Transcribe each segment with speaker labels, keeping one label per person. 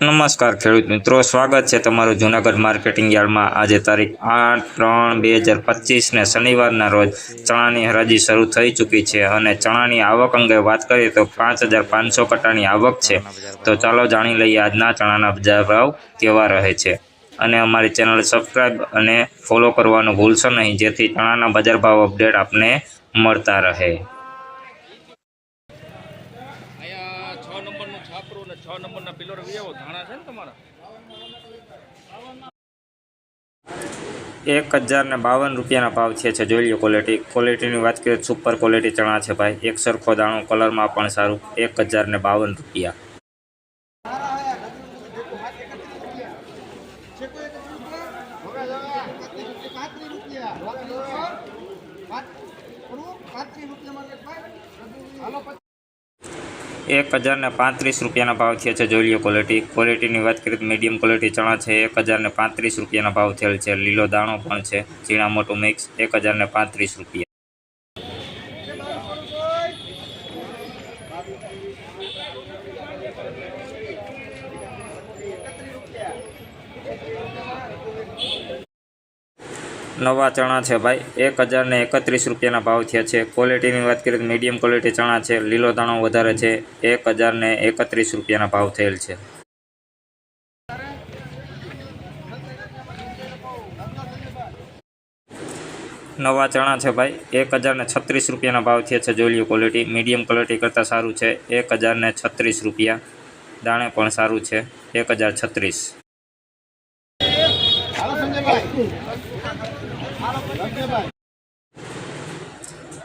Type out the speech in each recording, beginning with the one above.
Speaker 1: નમસ્કાર ખેડૂત મિત્રો, સ્વાગત છે તમારું જૂનાગઢ માર્કેટિંગ યાર્ડમાં। આજે તારીખ 8/3/2025 ને શનિવારના રોજ ચણાની હરાજી શરૂ થઈ ચૂકી છે અને ચણાની આવક અંગે વાત કરીએ તો 5500 કટ્ટાની આવક છે। તો ચાલો જાણી લઈએ આજના ચણાના બજાર ભાવ કેવા રહે છે અને અમારી ચેનલ સબસ્ક્રાઈબ અને ફોલો કરવાનું ભૂલશો નહીં, જેથી ચણાના બજાર ભાવ અપડેટ આપને મળતા રહે।
Speaker 2: 6 નંબરના પિલર વિયાવો ધાણા છે ને તમારા
Speaker 1: 1052 રૂપિયાના ભાવ છે। જોઈ લો ક્વોલિટીની વાત કરીએ તો સુપર ક્વોલિટી ચણા છે ભાઈ, એક સરખો દાણો, કલરમાં પણ સારું। 1052 રૂપિયા। ₹1035 રૂપિયાના ભાવ થયા છે। જોઈ લો ક્વોલિટીની વાત કરીએ તો મીડિયમ ક્વોલિટી ચણા છે, 1035 રૂપિયાના ભાવ થયેલ છે। લીલો દાણો પણ છે, ઝીણા મોટું મિક્સ, 1035 રૂપિયા। નવા ચણા છે ભાઈ, 1031 રૂપિયાના ભાવ થયા છે। ક્વોલિટીની વાત કરીએ તો મીડિયમ ક્વોલિટી ચણા છે, લીલો દાણો વધારે છે, 1031 રૂપિયાના ભાવ થયેલ છે। નવા ચણા છે ભાઈ, 1036 રૂપિયાના ભાવ થયા છે। જોઈ લો ક્વોલિટી, મીડિયમ ક્વોલિટી કરતાં સારું છે, 1036 રૂપિયા। દાણે પણ સારું છે, 1036।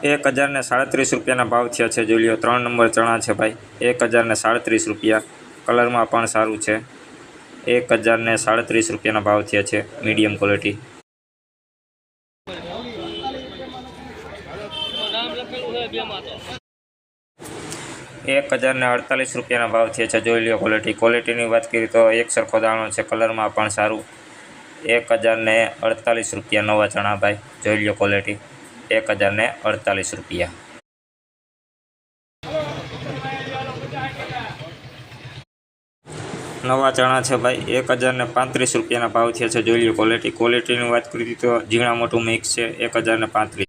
Speaker 1: 1037 રૂપિયાના ભાવ થયા છે। જોઈ લો 3 નંબર ચણા છે ભાઈ, 1037 રૂપિયા। કલરમાં પણ સારું છે, 1037 રૂપિયાના ભાવ થયા છે, મીડિયમ ક્વોલિટી। 1048 રૂપિયાના ભાવ થયા છે। જોઈ લો ક્વોલિટીની વાત કરીએ તો એક સરખો દાણો છે, કલરમાં પણ સારું, 1048 રૂપિયા નવા ચણા ભાઈ। જોઈ લો ક્વોલિટી, 1048 રૂપિયા। નવા ચણા છે ભાઈ, 1035 રૂપિયાના ભાવ થયા છે। જોઈ લો ક્વોલિટીની વાત કરીએ તો ઝીણા મોટું મિક્સ છે, 1035।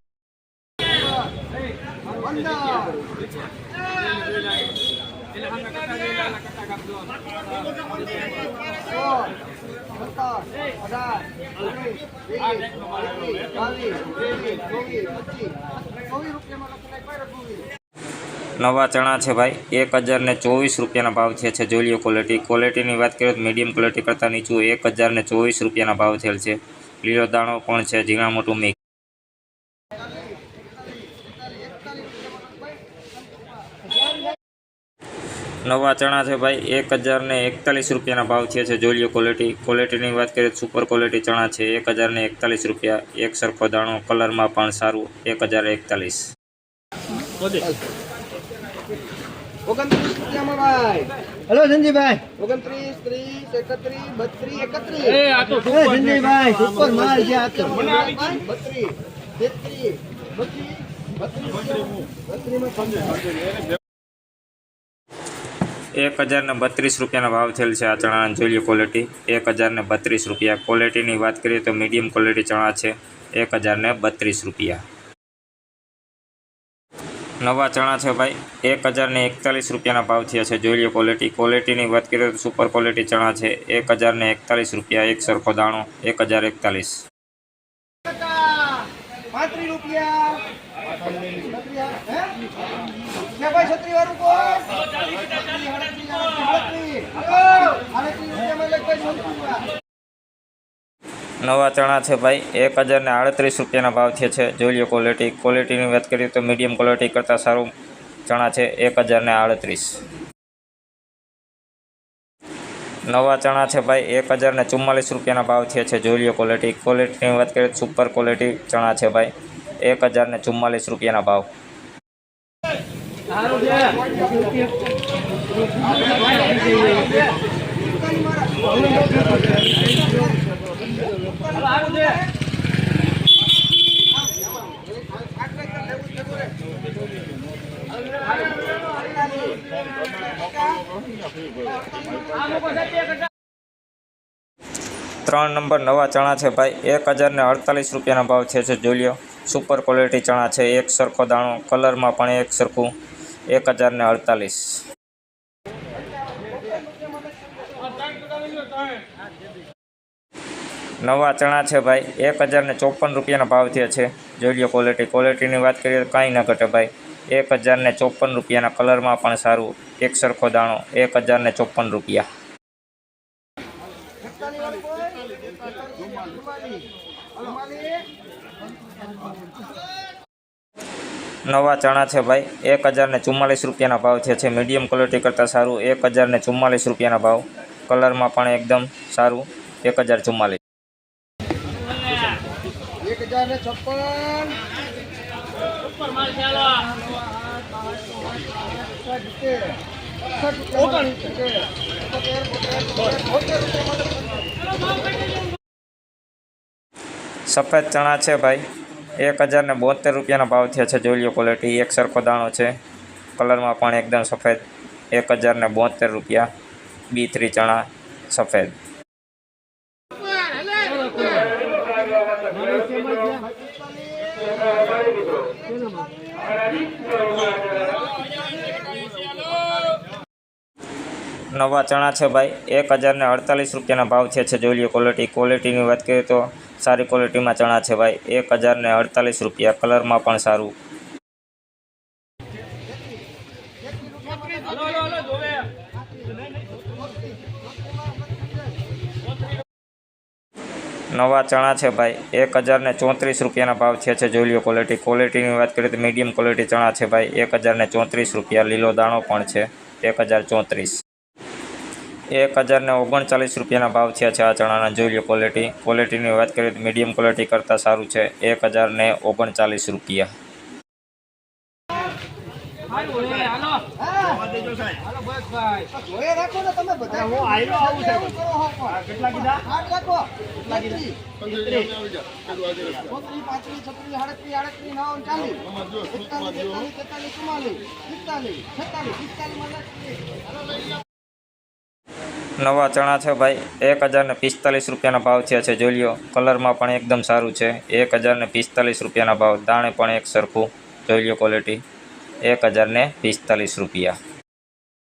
Speaker 1: નવા ચણા છે ભાઈ, 1024 રૂપિયાના ભાવ થયા છે। જોઈ લો ક્વોલિટીની વાત કરીએ તો મીડિયમ ક્વોલિટી કરતાં નીચું 1024 રૂપિયાના ભાવ થયેલ છે। લીલો દાણો પણ છે, ઝીણા મોટું મિક્સ। નવા ચણા છે ભાઈ, 1041 રૂપિયાના ભાવ થયા છે। જોઈ લો ક્વોલિટીની વાત કરીએ તો સુપર ક્વોલિટી ચણા છે, 1041 રૂપિયા। એક સરખો દાણો, કલરમાં પણ સારું, 1041।
Speaker 3: 29 રૂપિયામાં ભાઈ। હેલો સંજીભાઈ, 29, 30, 31, 32, 31।
Speaker 2: આ તો સુપર
Speaker 3: સંજીભાઈ સુપર માલ છે આ તો। 32, 33, 32
Speaker 1: 1032 રૂપિયાના ભાવ થયેલ છે આ ચણાના। જોઈ લો ક્વોલિટી, 1032 રૂપિયા। ક્વોલિટીની વાત કરીએ તો મીડિયમ ક્વોલિટી ચણા છે, 1032 રૂપિયા। નવા ચણા છે ભાઈ, 1041 રૂપિયાના ભાવ થયા છે। જોઈ લો ક્વોલિટીની વાત કરીએ તો સુપર ક્વોલિટી ચણા છે, 1041 રૂપિયા। એક સરખો દાણો, 1041।
Speaker 3: 35 રૂપિયા। ભાઈ છત્રી વાળું કોઈ 38
Speaker 1: નવા ચણા છે ભાઈ, 1038 રૂપિયાના ભાવ થયા છે। જોઈ લો ક્વોલિટીની વાત કરીએ તો મીડિયમ ક્વોલિટી કરતાં સારું ચણા છે, 1038। નવા ચણા છે ભાઈ, 1044 રૂપિયાના ભાવ થયા છે। જોઈ લો ક્વોલિટીની વાત કરીએ તો સુપર ક્વોલિટી ચણા છે ભાઈ, 1044 રૂપિયાના ભાવ। ત્રણ નંબર નવા ચણા છે ભાઈ 1048 રૂપિયાના ભાવ છે જોઈ લો. સુપર ક્વોલિટી ચણા છે, એક સરખો દાણો, કલરમાં પણ એક સરખું. 1048. નવા ચણા છે ભાઈ 1054 રૂપિયાના ભાવ થયા છે. જોઈ લો ક્વોલિટીની વાત કરીએ તો કાંઈ ન ઘટે ભાઈ. 1054 રૂપિયાના, કલરમાં પણ સારું, એક સરખો દાણો. 1054 રૂપિયા. નવા ચણા છે ભાઈ 1044 રૂપિયાના ભાવ થયા છે. મીડિયમ ક્વોલિટી કરતાં સારું, 1044 રૂપિયાના ભાવ. કલરમાં પણ એકદમ સારું, 1044.
Speaker 3: 1056.
Speaker 1: સફેદ ચણા છે ભાઈ 1072 રૂપિયાના ભાવ થયા છે. જોઈ લો ક્વોલિટી, એક સરખો દાણો છે, કલરમાં પણ એકદમ સફેદ. 1072 રૂપિયા. B3 ચણા સફેદ. નવા ચણા છે ભાઈ 1048 રૂપિયાના ભાવ છે જોઈ લો ક્વોલિટીની વાત કરીએ તો સારી ક્વોલિટીમાં ચણા છે ભાઈ. 1048 રૂપિયા, કલરમાં પણ સારું. નવા ચણા છે ભાઈ 1034 રૂપિયાના ભાવ છે જોઈ લો ક્વોલિટીની વાત કરીએ તો મીડિયમ ક્વોલિટી ચણા છે ભાઈ. 1034 રૂપિયા, લીલો દાણો પણ છે. 1034. 1039 રૂપિયાના ભાવ થયા છે આ ચણાના. જોઈ લો ક્વોલિટીની વાત કરીએ તો મીડિયમ ક્વોલિટી કરતાં સારું છે. 1039 રૂપિયા.
Speaker 3: જોયે રાખો ને તમે બધા. હું આયલો આવું છે. કેટલા કીધા? 8 રાખો. કેટલા કીધા? 35, 36, 38, 39, 40.
Speaker 1: નવા ચણા છે ભાઈ 1045 રૂપિયાના ભાવ થયા છે જોઈ લો. કલરમાં પણ એકદમ સારું છે. 1045 રૂપિયાના ભાવ. દાણે પણ એક સરખું. જોઈ લો ક્વોલિટી. 1045 રૂપિયા.